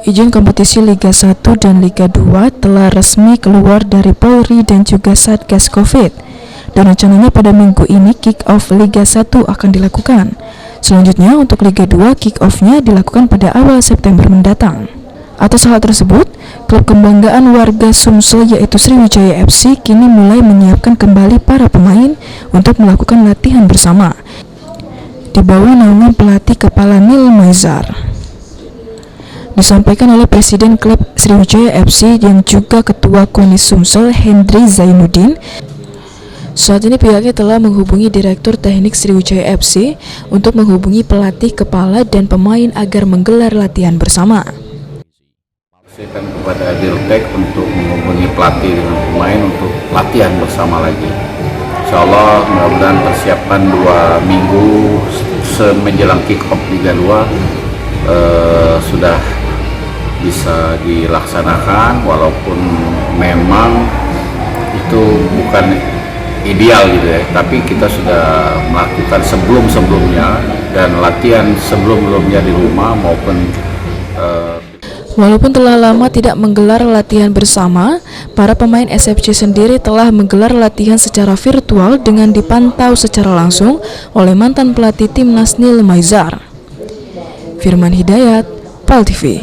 Izin kompetisi Liga 1 dan Liga 2 telah resmi keluar dari Polri dan juga Satgas Covid. Dan rencananya pada minggu ini kick-off Liga 1 akan dilakukan. Selanjutnya untuk Liga 2 kick-off-nya dilakukan pada awal September mendatang. Atas hal tersebut, klub kebanggaan warga Sumsel yaitu Sriwijaya FC kini mulai menyiapkan kembali para pemain untuk melakukan latihan bersama di bawah naungan pelatih kepala Nil Maizar. Disampaikan oleh Presiden klub Sriwijaya FC yang juga Ketua KONIS Sumsel Hendry Zainuddin. Saat ini pihaknya telah menghubungi Direktur Teknik Sriwijaya FC untuk menghubungi pelatih kepala dan pemain agar menggelar latihan bersama. Saya kepada Dirtek untuk menghubungi pelatih dengan pemain untuk latihan bersama lagi. Insya Allah mudah-mudahan persiapan 2 minggu menjelang kick-off Liga 2 sudah bisa dilaksanakan, walaupun memang itu bukan ideal gitu ya, tapi kita sudah melakukan sebelum-sebelumnya dan latihan sebelum-sebelumnya di rumah maupun Walaupun telah lama tidak menggelar latihan bersama, para pemain SFC sendiri telah menggelar latihan secara virtual dengan dipantau secara langsung oleh mantan pelatih timnas Nil Maizar. Firman Hidayat, PAL TV.